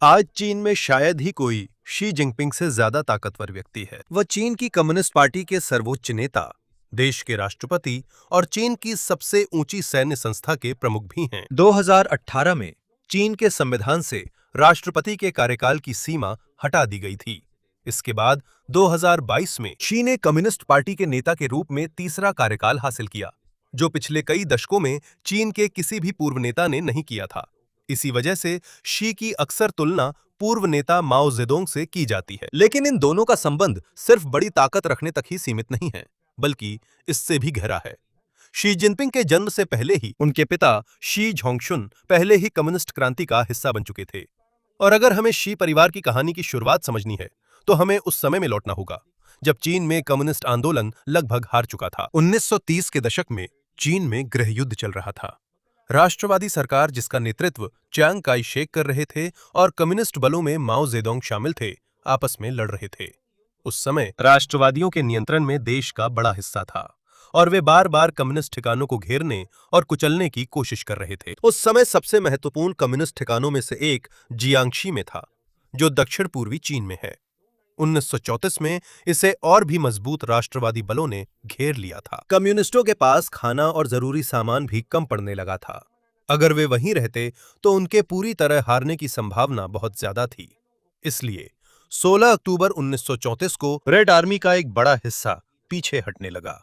आज चीन में शायद ही कोई शी जिनपिंग से ज्यादा ताकतवर व्यक्ति है। वह चीन की कम्युनिस्ट पार्टी के सर्वोच्च नेता, देश के राष्ट्रपति और चीन की सबसे ऊंची सैन्य संस्था के प्रमुख भी हैं। 2018 में चीन के संविधान से राष्ट्रपति के कार्यकाल की सीमा हटा दी गई थी। इसके बाद 2022 में शी ने कम्युनिस्ट पार्टी के नेता के रूप में तीसरा कार्यकाल हासिल किया, जो पिछले कई दशकों में चीन के किसी भी पूर्व नेता ने नहीं किया था। इसी वजह से शी की अक्सर तुलना पूर्व नेता माओ जेडोंग से की जाती है। लेकिन इन दोनों का संबंध सिर्फ बड़ी ताकत रखने तक ही सीमित नहीं है, बल्कि इससे भी गहरा है। शी जिनपिंग के जन्म से पहले ही उनके पिता शी झोंगशुन पहले ही कम्युनिस्ट क्रांति का हिस्सा बन चुके थे। और अगर हमें शी परिवार की कहानी की शुरुआत समझनी है, तो हमें उस समय में लौटना होगा जब चीन में कम्युनिस्ट आंदोलन लगभग हार चुका था। 1930 के दशक में चीन में गृह युद्ध चल रहा था। राष्ट्रवादी सरकार, जिसका नेतृत्व चियांग काई शेक कर रहे थे, और कम्युनिस्ट बलों में माओ जेडोंग शामिल थे, आपस में लड़ रहे थे। उस समय राष्ट्रवादियों के नियंत्रण में देश का बड़ा हिस्सा था और वे बार बार कम्युनिस्ट ठिकानों को घेरने और कुचलने की कोशिश कर रहे थे। उस समय सबसे महत्वपूर्ण कम्युनिस्ट ठिकानों में से एक जियांगशी में था, जो दक्षिण पूर्वी चीन में है। 1934 में इसे और भी मजबूत राष्ट्रवादी बलों ने घेर लिया था। कम्युनिस्टों के पास खाना और जरूरी सामान भी कम पड़ने लगा था। अगर वे वहीं रहते तो उनके पूरी तरह हारने की संभावना बहुत ज्यादा थी। इसलिए 16 अक्टूबर 1934 को रेड आर्मी का एक बड़ा हिस्सा पीछे हटने लगा।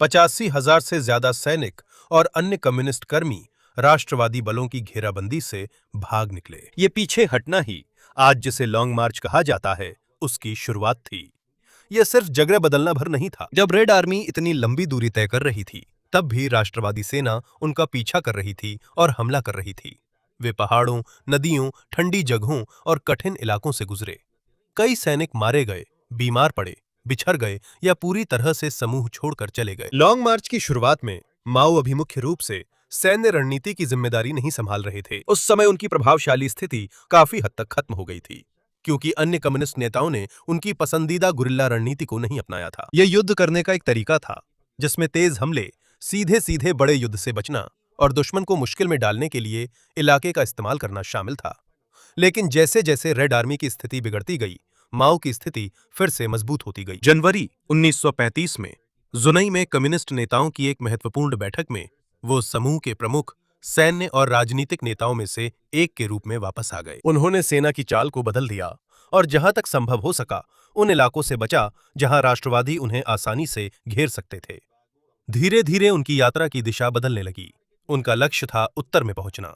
85,000 से ज्यादा सैनिक और अन्य कम्युनिस्ट कर्मी राष्ट्रवादी बलों की घेराबंदी से भाग निकले। ये पीछे हटना ही आज जिसे लॉन्ग मार्च कहा जाता है, उसकी शुरुआत थी। यह सिर्फ जगह बदलना भर नहीं था। जब रेड आर्मी इतनी लंबी दूरी तय कर रही थी, तब भी राष्ट्रवादी सेना उनका पीछा कर रही थी और हमला कर रही थी। वे पहाड़ों, नदियों, ठंडी जगहों और कठिन इलाकों से गुजरे। कई सैनिक मारे गए, बीमार पड़े, बिछड़ गए या पूरी तरह से समूह छोड़कर चले गए। लॉन्ग मार्च की शुरुआत में माओ अभी मुख्य रूप से सैन्य रणनीति की जिम्मेदारी नहीं संभाल रहे थे। उस समय उनकी प्रभावशाली स्थिति काफी हद तक खत्म हो गई थी, क्योंकि अन्य कम्युनिस्ट नेताओं ने उनकी पसंदीदा गुरिल्ला रणनीति को नहीं अपनाया था। यह युद्ध करने का एक तरीका था जिसमें तेज हमले, सीधे सीधे बड़े युद्ध से बचना और दुश्मन को मुश्किल में डालने के लिए इलाके का इस्तेमाल करना शामिल था। लेकिन जैसे जैसे रेड आर्मी की स्थिति बिगड़ती गई, माओ की स्थिति फिर से मजबूत होती गई। जनवरी 1935 में जुनई में कम्युनिस्ट नेताओं की एक महत्वपूर्ण बैठक में वो समूह के प्रमुख सैन्य और राजनीतिक नेताओं में से एक के रूप में वापस आ गए। उन्होंने सेना की चाल को बदल दिया और जहां तक संभव हो सका उन इलाकों से बचा जहां राष्ट्रवादी उन्हें आसानी से घेर सकते थे। धीरे धीरे उनकी यात्रा की दिशा बदलने लगी। उनका लक्ष्य था उत्तर में पहुंचना,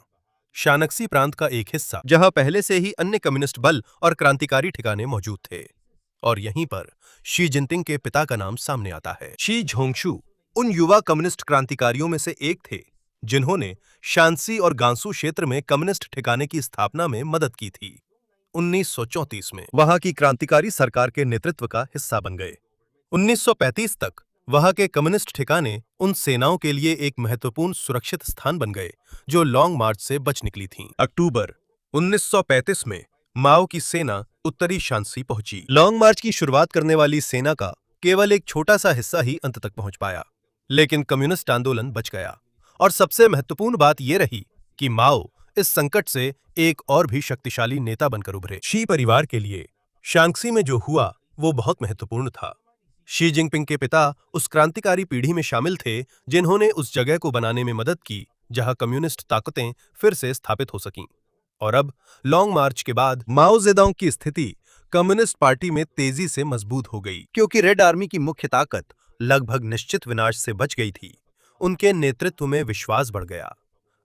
शानक्सी प्रांत का एक हिस्सा, जहां पहले से ही अन्य कम्युनिस्ट बल और क्रांतिकारी ठिकाने मौजूद थे। और यहीं पर शी जिनपिंग के पिता का नाम सामने आता है। शी झोंगशू उन युवा कम्युनिस्ट क्रांतिकारियों में से एक थे जिन्होंने शांसी और गांसू क्षेत्र में कम्युनिस्ट ठिकाने की स्थापना में मदद की थी। 1934 में वहां की क्रांतिकारी सरकार के नेतृत्व का हिस्सा बन गए। 1935 तक वहां के कम्युनिस्ट ठिकाने उन सेनाओं के लिए एक महत्वपूर्ण सुरक्षित स्थान बन गए जो लॉन्ग मार्च से बच निकली थीं। अक्टूबर 1935 में माओ की सेना उत्तरी शांसी पहुंची। लॉन्ग मार्च की शुरुआत करने वाली सेना का केवल एक छोटा सा हिस्सा ही अंत तक पहुंच पाया, लेकिन कम्युनिस्ट आंदोलन बच गया। और सबसे महत्वपूर्ण बात यह रही कि माओ इस संकट से एक और भी शक्तिशाली नेता बनकर उभरे। शी परिवार के लिए शांक्सी में जो हुआ वो बहुत महत्वपूर्ण था। शी जिनपिंग के पिता उस क्रांतिकारी पीढ़ी में शामिल थे जिन्होंने उस जगह को बनाने में मदद की जहां कम्युनिस्ट ताकतें फिर से स्थापित हो सकीं। और अब लॉन्ग मार्च के बाद माओ जेडोंग की स्थिति कम्युनिस्ट पार्टी में तेजी से मजबूत हो गई, क्योंकि रेड आर्मी की मुख्य ताकत लगभग निश्चित विनाश से बच गई थी। उनके नेतृत्व में विश्वास बढ़ गया।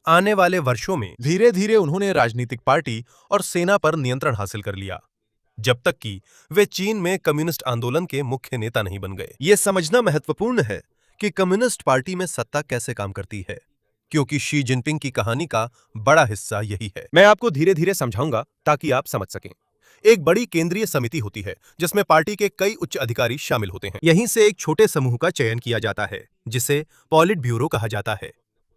आने वाले वर्षों में धीरे धीरे उन्होंने राजनीतिक पार्टी और सेना पर नियंत्रण हासिल कर लिया, जब तक कि वे चीन में कम्युनिस्ट आंदोलन के मुख्य नेता नहीं बन गए। यह समझना महत्वपूर्ण है कि कम्युनिस्ट पार्टी में सत्ता कैसे काम करती है, क्योंकि शी जिनपिंग की कहानी का बड़ा हिस्सा यही है। मैं आपको धीरे धीरे समझाऊंगा ताकि आप समझ सकें। एक बड़ी केंद्रीय समिति होती है जिसमें पार्टी के कई उच्च अधिकारी शामिल होते हैं। यहीं से एक छोटे समूह का चयन किया जाता है जिसे पॉलिट ब्यूरो कहा जाता है।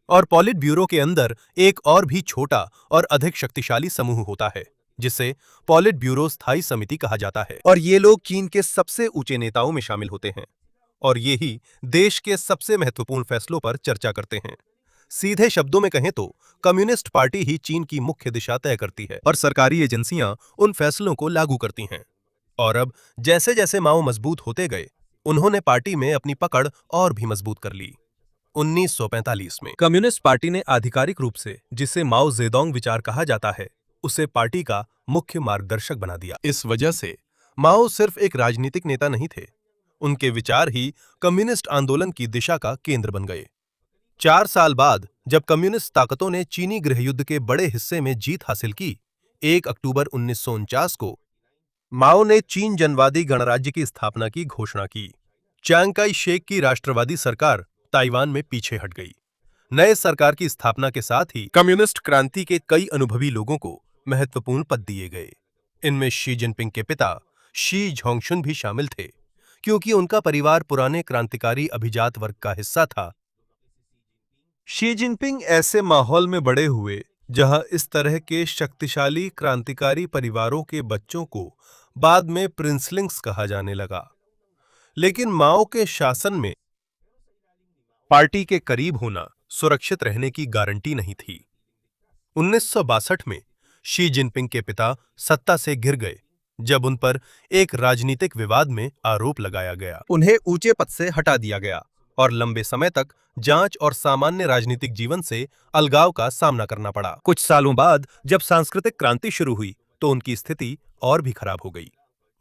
और पॉलिट ब्यूरो के अंदर एक और भी छोटा और अधिक शक्तिशाली समूह होता है जिसे पॉलिट ब्यूरो स्थायी समिति कहा जाता है। और ये लोग चीन के सबसे ऊंचे नेताओं में शामिल होते हैं और ये ही देश के सबसे महत्वपूर्ण फैसलों पर चर्चा करते हैं। सीधे शब्दों में कहें तो कम्युनिस्ट पार्टी ही चीन की मुख्य दिशा तय करती है और सरकारी एजेंसियां उन फैसलों को लागू करती हैं। और अब जैसे जैसे माओ मजबूत होते गए, उन्होंने पार्टी में अपनी पकड़ और भी मजबूत कर ली। 1945 में कम्युनिस्ट पार्टी ने आधिकारिक रूप से, जिसे माओ जेडोंग विचार कहा जाता है, उसे पार्टी का मुख्य मार्गदर्शक बना दिया। इस वजह से माओ सिर्फ एक राजनीतिक नेता नहीं थे, उनके विचार ही कम्युनिस्ट आंदोलन की दिशा का केंद्र बन गए। 4 साल बाद जब कम्युनिस्ट ताकतों ने चीनी गृहयुद्ध के बड़े हिस्से में जीत हासिल की, 1 अक्टूबर 1949 को माओ ने चीन जनवादी गणराज्य की स्थापना की घोषणा की। चियांग काई शेक की राष्ट्रवादी सरकार ताइवान में पीछे हट गई। नए सरकार की स्थापना के साथ ही कम्युनिस्ट क्रांति के कई अनुभवी लोगों को महत्वपूर्ण पद दिए गए। इनमें शी जिनपिंग के पिता शी झोंगशुन भी शामिल थे, क्योंकि उनका परिवार पुराने क्रांतिकारी अभिजात वर्ग का हिस्सा था। शी जिनपिंग ऐसे माहौल में बड़े हुए जहां इस तरह के शक्तिशाली क्रांतिकारी परिवारों के बच्चों को बाद में प्रिंसलिंग्स कहा जाने लगा। लेकिन माओ के शासन में पार्टी के करीब होना सुरक्षित रहने की गारंटी नहीं थी। 1962 में शी जिनपिंग के पिता सत्ता से गिर गए जब उन पर एक राजनीतिक विवाद में आरोप लगाया गया। उन्हें ऊंचे पद से हटा दिया गया और लंबे समय तक जांच और सामान्य राजनीतिक जीवन से अलगाव का सामना करना पड़ा। कुछ सालों बाद जब सांस्कृतिक क्रांति शुरू हुई तो उनकी स्थिति और भी खराब हो गई।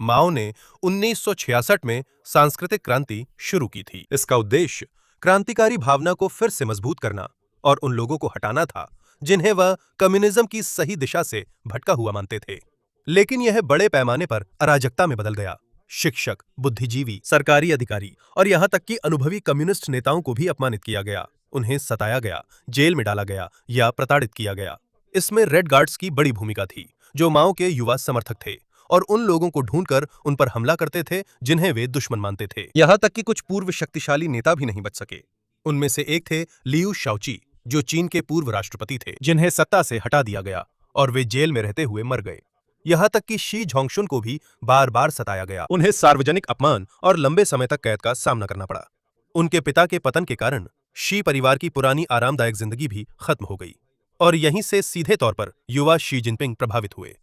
माओ ने 1966 में सांस्कृतिक क्रांति शुरू की थी। इसका उद्देश्य क्रांतिकारी भावना को फिर से मजबूत करना और उन लोगों को हटाना था जिन्हें वह कम्युनिज्म की सही दिशा से भटका हुआ मानते थे। लेकिन यह बड़े पैमाने पर अराजकता में बदल गया। शिक्षक, बुद्धिजीवी, सरकारी अधिकारी और यहां तक कि अनुभवी कम्युनिस्ट नेताओं को भी अपमानित किया गया। उन्हें सताया गया, जेल में डाला गया या प्रताड़ित किया गया। इसमें रेड गार्ड्स की बड़ी भूमिका थी, जो माओ के युवा समर्थक थे और उन लोगों को ढूंढकर उन पर हमला करते थे जिन्हें वे दुश्मन मानते थे। यहां तक कि कुछ पूर्व शक्तिशाली नेता भी नहीं बच सके। उनमें से एक थे लियू शाओची, जो चीन के पूर्व राष्ट्रपति थे, जिन्हें सत्ता से हटा दिया गया और वे जेल में रहते हुए मर गए। यहां तक कि शी झोंगशुन को भी बार बार सताया गया। उन्हें सार्वजनिक अपमान और लंबे समय तक कैद का सामना करना पड़ा। उनके पिता के पतन के कारण शी परिवार की पुरानी आरामदायक जिंदगी भी खत्म हो गई और यहीं से सीधे तौर पर युवा शी जिनपिंग प्रभावित हुए।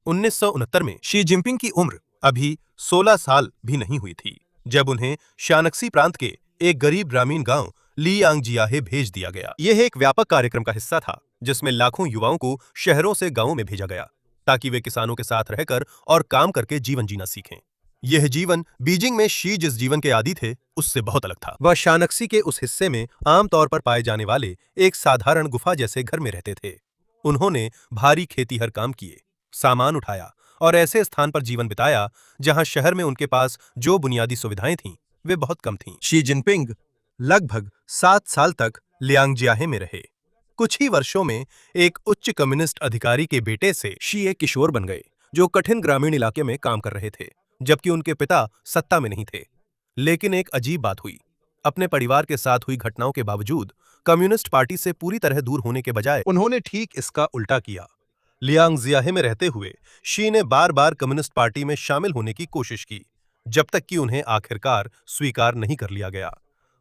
1969 में शी जिनपिंग की उम्र अभी 16 साल भी नहीं हुई थी जब उन्हें शानक्सी प्रांत के एक गरीब ग्रामीण गांव लियांगजियाहे भेज दिया गया। यह एक व्यापक कार्यक्रम का हिस्सा था जिसमें लाखों युवाओं को शहरों से गांवों में भेजा गया ताकि वे किसानों के साथ रहकर और काम करके जीवन जीना सीखें। यह जीवन बीजिंग में शी जिस जीवन के आदी थे उससे बहुत अलग था। वह शानक्सी के उस हिस्से में आमतौर पर पाए जाने वाले एक साधारण गुफा जैसे घर में रहते थे। उन्होंने भारी खेतीहर काम किए, सामान उठाया और ऐसे स्थान पर जीवन बिताया जहां शहर में उनके पास जो बुनियादी सुविधाएं थीं वे बहुत कम थीं। शी जिनपिंग लगभग 7 साल तक लियांगजियाहे में रहे। कुछ ही वर्षों में एक उच्च कम्युनिस्ट अधिकारी के बेटे से शी एक किशोर बन गए जो कठिन ग्रामीण इलाके में काम कर रहे थे, जबकि उनके पिता सत्ता में नहीं थे। लेकिन एक अजीब बात हुई। अपने परिवार के साथ हुई घटनाओं के बावजूद कम्युनिस्ट पार्टी से पूरी तरह दूर होने के बजाय उन्होंने ठीक इसका उल्टा किया। लियांगजियाहे में रहते हुए शी ने बार बार कम्युनिस्ट पार्टी में शामिल होने की कोशिश की, जब तक कि उन्हें आखिरकार स्वीकार नहीं कर लिया गया।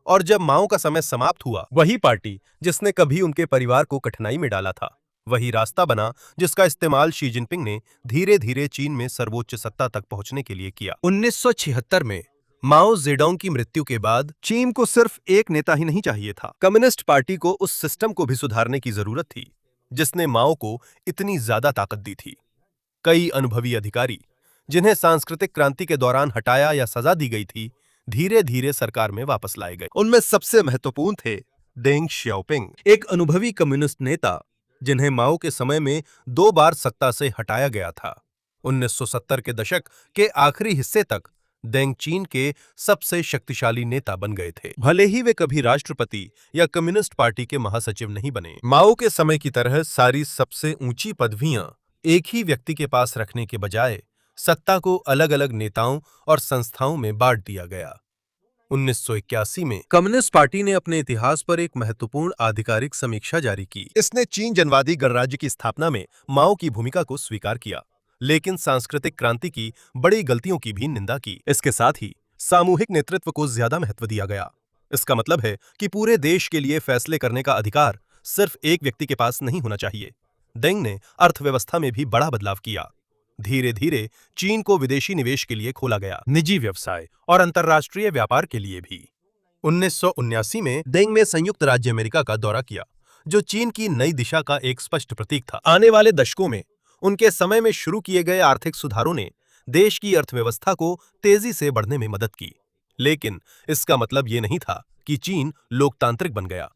और जब माओ का समय समाप्त हुआ, वही पार्टी जिसने कभी उनके परिवार को कठिनाई में डाला था, वही रास्ता बना जिसका इस्तेमाल शी जिनपिंग ने धीरे धीरे चीन में सर्वोच्च सत्ता तक पहुंचने के लिए किया। 1976 में माओ जेडोंग की मृत्यु के बाद चीन को सिर्फ एक नेता ही नहीं चाहिए था। कम्युनिस्ट पार्टी को उस सिस्टम को भी सुधारने की जरूरत थी जिसने माओ को इतनी ज्यादा ताकत दी थी। कई अनुभवी अधिकारी जिन्हें सांस्कृतिक क्रांति के दौरान हटाया या सजा दी गई थी, धीरे धीरे सरकार में वापस लाए गए। उनमें सबसे महत्वपूर्ण थे डेंग शियाओपिंग, एक अनुभवी कम्युनिस्ट नेता जिन्हें माओ के समय में 2 बार सत्ता से हटाया गया था। 1970 के दशक के आखिरी हिस्से तक डेंग चीन के सबसे शक्तिशाली नेता बन गए थे, भले ही वे कभी राष्ट्रपति या कम्युनिस्ट पार्टी के महासचिव नहीं बने। माओ के समय की तरह सारी सबसे ऊंची पदवियां एक ही व्यक्ति के पास रखने के बजाय सत्ता को अलग अलग नेताओं और संस्थाओं में बांट दिया गया। 1981 में कम्युनिस्ट पार्टी ने अपने इतिहास पर एक महत्वपूर्ण आधिकारिक समीक्षा जारी की। इसने चीन जनवादी गणराज्य की स्थापना में माओ की भूमिका को स्वीकार किया, लेकिन सांस्कृतिक क्रांति की बड़ी गलतियों की भी निंदा की। इसके साथ ही सामूहिक नेतृत्व को ज्यादा महत्व दिया गया। इसका मतलब है कि पूरे देश के लिए फैसले करने का अधिकार सिर्फ एक व्यक्ति के पास नहीं होना चाहिए। डेंग ने अर्थव्यवस्था में भी बड़ा बदलाव किया। धीरे धीरे चीन को विदेशी निवेश के लिए खोला गया, निजी व्यवसाय और अंतर्राष्ट्रीय व्यापार के लिए भी। 1979 में डेंग ने संयुक्त राज्य अमेरिका का दौरा किया, जो चीन की नई दिशा का एक स्पष्ट प्रतीक था। आने वाले दशकों में उनके समय में शुरू किए गए आर्थिक सुधारों ने देश की अर्थव्यवस्था को तेजी से बढ़ने में मदद की, लेकिन इसका मतलब ये नहीं था कि चीन लोकतांत्रिक बन गया।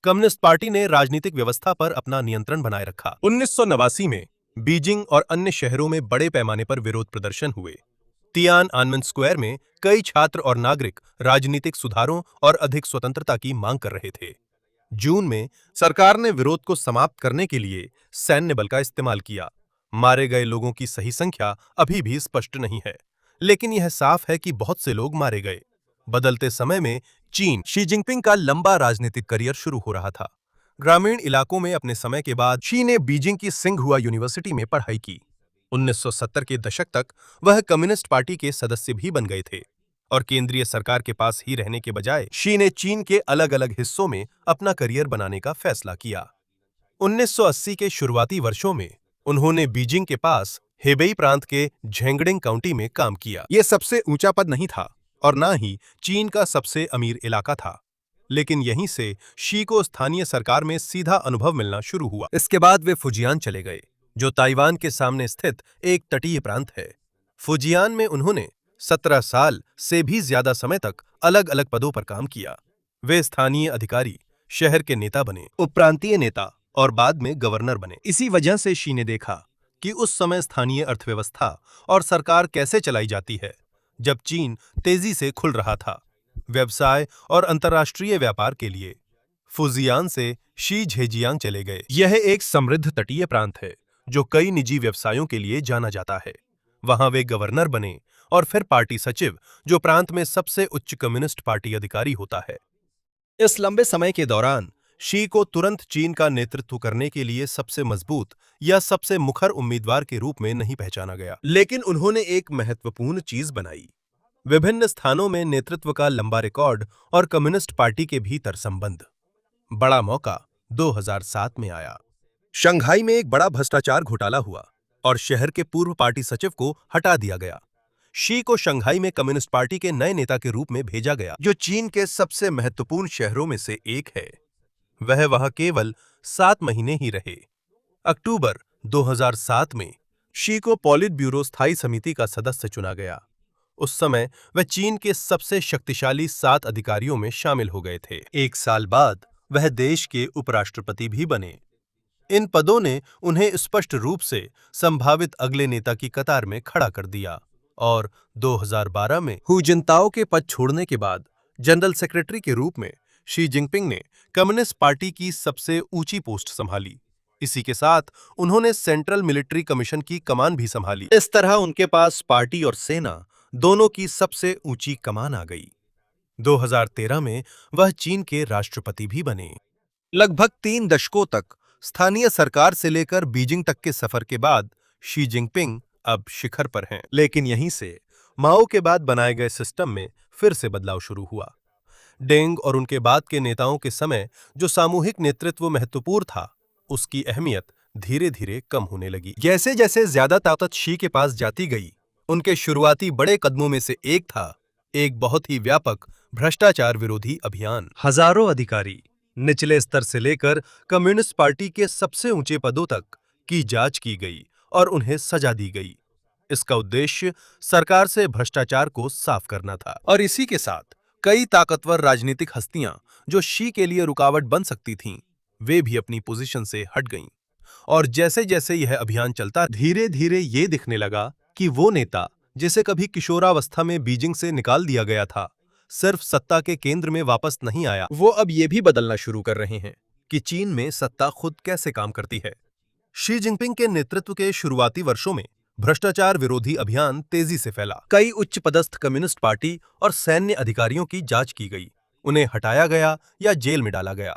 कम्युनिस्ट पार्टी ने राजनीतिक व्यवस्था पर अपना नियंत्रण बनाए रखा। 1989 में बीजिंग और अन्य शहरों में बड़े पैमाने पर विरोध प्रदर्शन हुए। तियानअनमेन स्क्वायर में कई छात्र और नागरिक राजनीतिक सुधारों और अधिक स्वतंत्रता की मांग कर रहे थे। जून में सरकार ने विरोध को समाप्त करने के लिए सैन्य बल का इस्तेमाल किया। मारे गए लोगों की सही संख्या अभी भी स्पष्ट नहीं है, लेकिन यह साफ है कि बहुत से लोग मारे गए। बदलते समय में चीन शी जिनपिंग का लंबा राजनीतिक करियर शुरू हो रहा था। ग्रामीण इलाकों में अपने समय के बाद शी ने बीजिंग की सिंघुआ यूनिवर्सिटी में पढ़ाई की। 1970 के दशक तक वह कम्युनिस्ट पार्टी के सदस्य भी बन गए थे और केंद्रीय सरकार के पास ही रहने के बजाय शी ने चीन के अलग अलग हिस्सों में अपना करियर बनाने का फैसला किया। 1980 के शुरुआती वर्षों में उन्होंने बीजिंग के पास हेबेई प्रांत के झेंगडिंग काउंटी में काम किया। यह सबसे ऊंचा पद नहीं था और ना ही चीन का सबसे अमीर इलाका था, लेकिन यहीं से शी को स्थानीय सरकार में सीधा अनुभव मिलना शुरू हुआ। इसके बाद वे फुजियान चले गए, जो ताइवान के सामने स्थित एक तटीय प्रांत है। फुजियान में उन्होंने 17 साल से भी ज्यादा समय तक अलग अलग पदों पर काम किया। वे स्थानीय अधिकारी, शहर के नेता बने, उपप्रांतीय नेता और बाद में गवर्नर बने। इसी वजह से शी ने देखा कि उस समय स्थानीय अर्थव्यवस्था और सरकार कैसे चलाई जाती है, जब चीन तेजी से खुल रहा था व्यवसाय और अंतर्राष्ट्रीय व्यापार के लिए। फुजियान से शी झेजियांग चले गए। यह एक समृद्ध तटीय प्रांत है जो कई निजी व्यवसायों के लिए जाना जाता है। वहां वे गवर्नर बने और फिर पार्टी सचिव, जो प्रांत में सबसे उच्च कम्युनिस्ट पार्टी अधिकारी होता है। इस लंबे समय के दौरान शी को तुरंत चीन का नेतृत्व करने के लिए सबसे मजबूत या सबसे मुखर उम्मीदवार के रूप में नहीं पहचाना गया, लेकिन उन्होंने एक महत्वपूर्ण चीज बनाई। विभिन्न स्थानों में नेतृत्व का लंबा रिकॉर्ड और कम्युनिस्ट पार्टी के भीतर संबंध। बड़ा मौका 2007 में आया। शंघाई में एक बड़ा भ्रष्टाचार घोटाला हुआ और शहर के पूर्व पार्टी सचिव को हटा दिया गया। शी को शंघाई में कम्युनिस्ट पार्टी के नए नेता के रूप में भेजा गया, जो चीन के सबसे महत्वपूर्ण शहरों में से एक है। वह वहां केवल 7 महीने ही रहे। अक्टूबर 2007 में शी को पॉलिट ब्यूरो स्थायी समिति का सदस्य चुना गया। उस समय वह चीन के सबसे शक्तिशाली 7 अधिकारियों में शामिल हो गए थे। एक साल बाद वह देश के उपराष्ट्रपति भी बने। इन पदों ने उन्हें स्पष्ट रूप से संभावित अगले नेता की कतार में खड़ा कर दिया और 2012 में हू जिनताओ के पद छोड़ने के बाद जनरल सेक्रेटरी के रूप में शी जिनपिंग ने कम्युनिस्ट पार्टी की सबसे ऊंची पोस्ट संभाली। इसी के साथ उन्होंने सेंट्रल मिलिट्री कमीशन की कमान भी संभाली। इस तरह उनके पास पार्टी और सेना दोनों की सबसे ऊंची कमान आ गई। 2013 में वह चीन के राष्ट्रपति भी बने। लगभग 3 दशकों तक स्थानीय सरकार से लेकर बीजिंग तक के सफर के बाद शी जिनपिंग अब शिखर पर हैं। लेकिन यहीं से माओ के बाद बनाए गए सिस्टम में फिर से बदलाव शुरू हुआ। डेंग और उनके बाद के नेताओं के समय जो सामूहिक नेतृत्व महत्वपूर्ण था, उसकी अहमियत धीरे धीरे कम होने लगी। जैसे जैसे ज्यादा ताकत शी के पास जाती गई, उनके शुरुआती बड़े कदमों में से एक था एक बहुत ही व्यापक भ्रष्टाचार विरोधी अभियान। हजारों अधिकारी निचले स्तर से लेकर कम्युनिस्ट पार्टी के सबसे ऊंचे पदों तक की जांच की गई और उन्हें सजा दी गई। इसका उद्देश्य सरकार से भ्रष्टाचार को साफ करना था और इसी के साथ कई ताकतवर राजनीतिक हस्तियां जो शी के लिए रुकावट बन सकती थीं, वे भी अपनी पोजीशन से हट गईं। और जैसे जैसे यह अभियान चलता, धीरे धीरे ये दिखने लगा कि वो नेता जिसे कभी किशोरावस्था में बीजिंग से निकाल दिया गया था, सिर्फ सत्ता के केंद्र में वापस नहीं आया, वो अब ये भी बदलना शुरू कर रहे हैं कि चीन में सत्ता खुद कैसे काम करती है। शी जिनपिंग के नेतृत्व के शुरुआती वर्षों में भ्रष्टाचार विरोधी अभियान तेजी से फैला। कई उच्च पदस्थ कम्युनिस्ट पार्टी और सैन्य अधिकारियों की जांच की गई, उन्हें हटाया गया या जेल में डाला गया।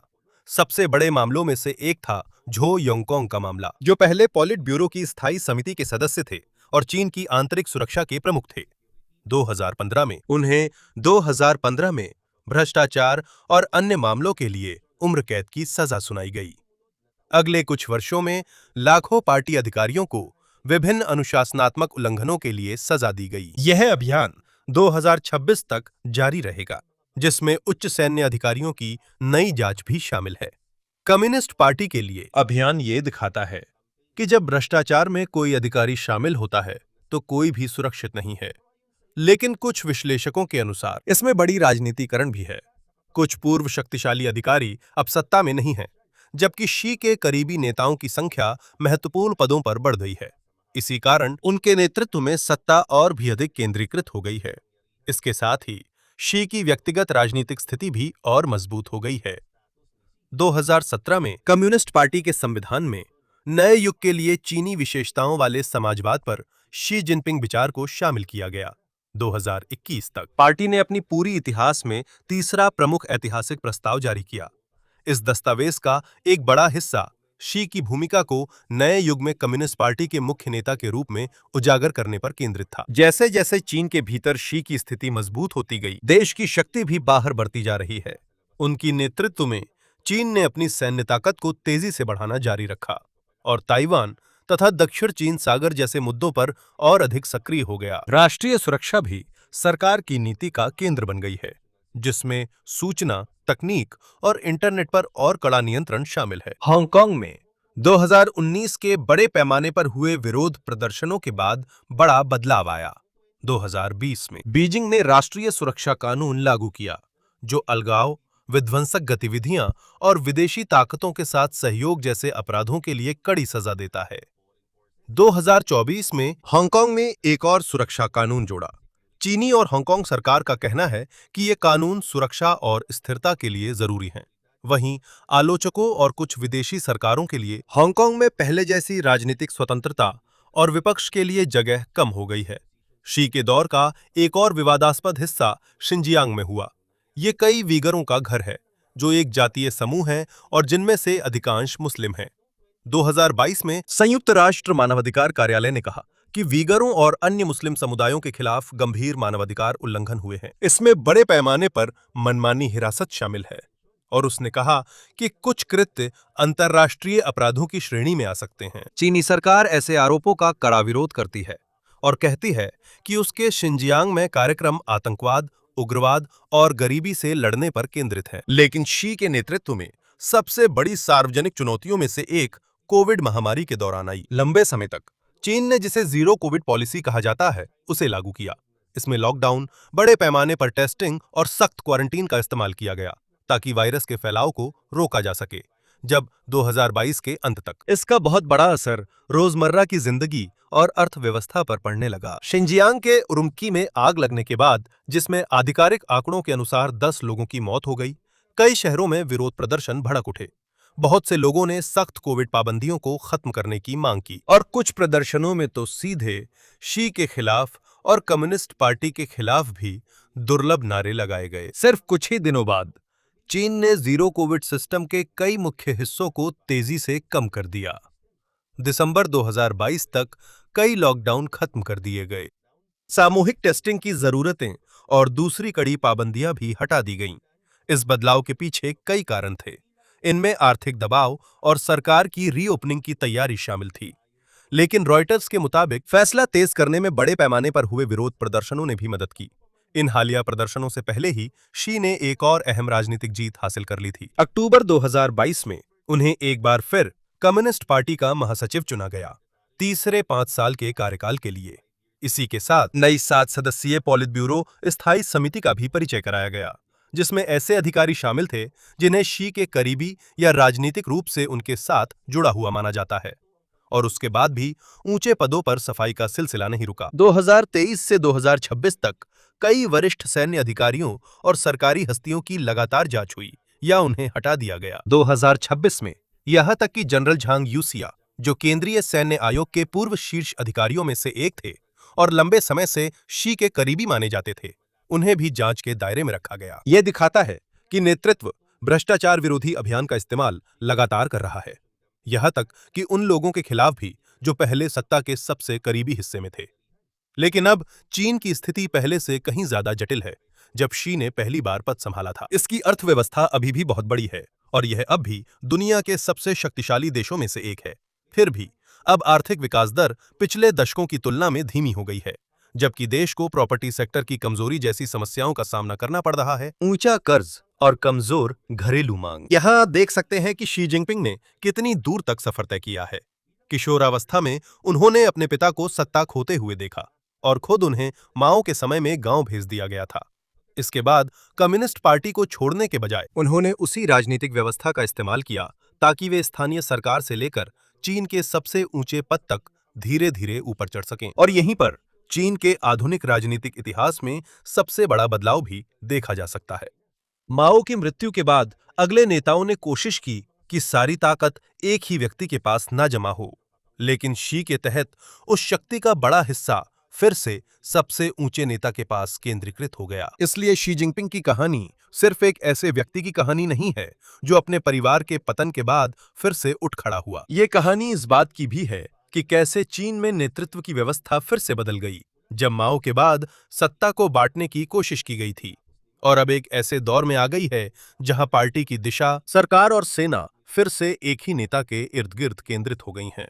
सबसे बड़े मामलों में से एक था झो योंगकोंग का मामला, जो पहले पॉलिट ब्यूरो की स्थायी समिति के सदस्य थे और चीन की आंतरिक सुरक्षा के प्रमुख थे। 2015 में उन्हें भ्रष्टाचार और अन्य मामलों के लिए उम्र कैद की सजा सुनाई गई। अगले कुछ वर्षों में लाखों पार्टी अधिकारियों को विभिन्न अनुशासनात्मक उल्लंघनों के लिए सजा दी गई। यह अभियान 2026 तक जारी रहेगा, जिसमें उच्च सैन्य अधिकारियों की नई जांच भी शामिल है। कम्युनिस्ट पार्टी के लिए अभियान ये दिखाता है कि जब भ्रष्टाचार में कोई अधिकारी शामिल होता है तो कोई भी सुरक्षित नहीं है। लेकिन कुछ विश्लेषकों के अनुसार इसमें बड़ी राजनीतिकरण भी है। कुछ पूर्व शक्तिशाली अधिकारी अब सत्ता में नहीं हैं, जबकि शी के करीबी नेताओं की संख्या महत्वपूर्ण पदों पर बढ़ गई है। इसी कारण उनके नेतृत्व में सत्ता और भी अधिक केंद्रीकृत हो गई है। इसके साथ ही शी की व्यक्तिगत राजनीतिक स्थिति भी और मजबूत हो गई है। 2017 में कम्युनिस्ट पार्टी के संविधान में नए युग के लिए चीनी विशेषताओं वाले समाजवाद पर शी जिनपिंग विचार को शामिल किया गया। 2021 तक पार्टी ने अपनी पूरी इतिहास में तीसरा प्रमुख ऐतिहासिक प्रस्ताव जारी किया। इस दस्तावेज का एक बड़ा हिस्सा शी की भूमिका को नए युग में कम्युनिस्ट पार्टी के मुख्य नेता के रूप में उजागर करने पर केंद्रित था। जैसे जैसे चीन के भीतर शी की स्थिति मजबूत होती गई, देश की शक्ति भी बाहर बढ़ती जा रही है। उनकी नेतृत्व में चीन ने अपनी सैन्य ताकत को तेजी से बढ़ाना जारी रखा और ताइवान तथा दक्षिण चीन सागर जैसे मुद्दों पर और अधिक सक्रिय हो गया। राष्ट्रीय सुरक्षा भी सरकार की नीति का केंद्र बन गई है, जिसमें सूचना, तकनीक और इंटरनेट पर और कड़ा नियंत्रण शामिल है। हांगकांग में 2019 के बड़े पैमाने पर हुए विरोध प्रदर्शनों के बाद बड़ा बदलाव आया। 2020 में बीजिंग ने राष्ट्रीय सुरक्षा कानून लागू किया, जो अलगाव, विध्वंसक गतिविधियां और विदेशी ताकतों के साथ सहयोग जैसे अपराधों के लिए कड़ी सजा देता है। 2024 में हांगकांग में एक और सुरक्षा कानून जोड़ा। चीनी और हांगकांग सरकार का कहना है कि ये कानून सुरक्षा और स्थिरता के लिए जरूरी हैं। वहीं आलोचकों और कुछ विदेशी सरकारों के लिए हांगकांग में पहले जैसी राजनीतिक स्वतंत्रता और विपक्ष के लिए जगह कम हो गई है। शी के दौर का एक और विवादास्पद हिस्सा शिनजियांग में हुआ। ये कई वीगरों का घर है, जो एक जातीय समूह है और जिनमें से अधिकांश मुस्लिम हैं। 2022 में संयुक्त राष्ट्र मानवाधिकार कार्यालय ने कहा कि वीगरों और अन्य मुस्लिम समुदायों के खिलाफ गंभीर मानवाधिकार उल्लंघन हुए हैं। इसमें बड़े पैमाने पर मनमानी हिरासत शामिल है और उसने कहा कि कुछ कृत्य अंतर्राष्ट्रीय अपराधों की श्रेणी में आ सकते हैं। चीनी सरकार ऐसे आरोपों का कड़ा विरोध करती है और कहती है कि उसके शिनजियांग में कार्यक्रम आतंकवाद, उग्रवाद और गरीबी से लड़ने पर केंद्रित है। लेकिन शी के नेतृत्व में सबसे बड़ी सार्वजनिक चुनौतियों में से एक कोविड महामारी के दौरान आई। लंबे समय तक चीन ने जिसे जीरो कोविड पॉलिसी कहा जाता है, उसे लागू किया। इसमें लॉकडाउन, बड़े पैमाने पर टेस्टिंग और सख्त क्वारंटीन का इस्तेमाल किया गया ताकि वायरस के फैलाव को रोका जा सके। जब 2022 के अंत तक इसका बहुत बड़ा असर रोजमर्रा की जिंदगी और अर्थव्यवस्था पर पड़ने लगा। शिनजियांग के उरुमकी में आग लगने के बाद, जिसमें आधिकारिक आंकड़ों के अनुसार 10 लोगों की मौत हो गई, कई शहरों में विरोध प्रदर्शन भड़क उठे। बहुत से लोगों ने सख्त कोविड पाबंदियों को खत्म करने की मांग की और कुछ प्रदर्शनों में तो सीधे शी के खिलाफ और कम्युनिस्ट पार्टी के खिलाफ भी दुर्लभ नारे लगाए गए। सिर्फ कुछ ही दिनों बाद चीन ने जीरो कोविड सिस्टम के कई मुख्य हिस्सों को तेजी से कम कर दिया। दिसंबर 2022 तक कई लॉकडाउन खत्म कर दिए गए। सामूहिक टेस्टिंग की जरूरतें और दूसरी कड़ी पाबंदियां भी हटा दी गईं। इस बदलाव के पीछे कई कारण थे। इनमें आर्थिक दबाव और सरकार की रीओपनिंग की तैयारी शामिल थी। लेकिन रॉयटर्स के मुताबिक फैसला तेज करने में बड़े पैमाने पर हुए विरोध प्रदर्शनों ने भी मदद की। इन हालिया प्रदर्शनों से पहले ही शी ने एक और अहम राजनीतिक जीत हासिल कर ली थी। अक्टूबर 2022 में उन्हें एक बार फिर कम्युनिस्ट पार्टी का महासचिव चुना गया, तीसरे 5 साल के कार्यकाल के लिए। इसी के साथ नई 7 सदस्यीय पॉलिट ब्यूरो स्थायी समिति का भी परिचय कराया गया, जिसमें ऐसे अधिकारी शामिल थे जिन्हें शी के करीबी या राजनीतिक रूप से उनके साथ जुड़ा हुआ माना जाता है। और उसके बाद भी ऊंचे पदों पर सफाई का सिलसिला नहीं रुका। 2023 से 2026 तक कई वरिष्ठ सैन्य अधिकारियों और सरकारी हस्तियों की लगातार जांच हुई या उन्हें हटा दिया गया। 2026 में यहां तक कि जनरल झांग यूसिया, जो केंद्रीय सैन्य आयोग के पूर्व शीर्ष अधिकारियों में से एक थे और लंबे समय से शी के करीबी माने जाते थे, उन्हें भी जांच के दायरे में रखा गया। यह दिखाता है कि नेतृत्व भ्रष्टाचार विरोधी अभियान का इस्तेमाल लगातार कर रहा है, यहां तक कि उन लोगों के खिलाफ भी जो पहले सत्ता के सबसे करीबी हिस्से में थे। लेकिन अब चीन की स्थिति पहले से कहीं ज्यादा जटिल है। जब शी ने पहली बार पद संभाला था, इसकी अर्थव्यवस्था अभी भी बहुत बड़ी है और यह अब भी दुनिया के सबसे शक्तिशाली देशों में से एक है। फिर भी अब आर्थिक विकास दर पिछले दशकों की तुलना में धीमी हो गई है, जबकि देश को प्रॉपर्टी सेक्टर की कमजोरी जैसी समस्याओं का सामना करना पड़ रहा है। ऊंचा कर्ज और कमजोर घरेलू मांग। यहां देख सकते हैं कि शी जिनपिंग ने कितनी दूर तक सफर तय किया है। किशोरावस्था में उन्होंने अपने पिता को सत्ता खोते हुए देखा और खुद उन्हें माओ के समय में गांव भेज दिया गया था। इसके बाद कम्युनिस्ट पार्टी को छोड़ने के बजाय उन्होंने उसी राजनीतिक व्यवस्था का इस्तेमाल किया ताकि वे स्थानीय सरकार से लेकर चीन के सबसे ऊंचे पद तक धीरे धीरे ऊपर चढ़ सकें। और यहीं पर चीन के आधुनिक राजनीतिक इतिहास में सबसे बड़ा बदलाव भी देखा जा सकता है। माओ की मृत्यु के बाद अगले नेताओं ने कोशिश की कि सारी ताकत एक ही व्यक्ति के पास न जमा हो, लेकिन शी के तहत उस शक्ति का बड़ा हिस्सा फिर से सबसे ऊंचे नेता के पास केंद्रीकृत हो गया। इसलिए शी जिनपिंग की कहानी सिर्फ एक ऐसे व्यक्ति की कहानी नहीं है जो अपने परिवार के पतन के बाद फिर से उठ खड़ा हुआ। ये कहानी इस बात की भी है कि कैसे चीन में नेतृत्व की व्यवस्था फिर से बदल गई जब माओ के बाद सत्ता को बांटने की कोशिश की गई थी, और अब एक ऐसे दौर में आ गई है जहां पार्टी की दिशा, सरकार और सेना फिर से एक ही नेता के इर्द गिर्द केंद्रित हो गई हैं।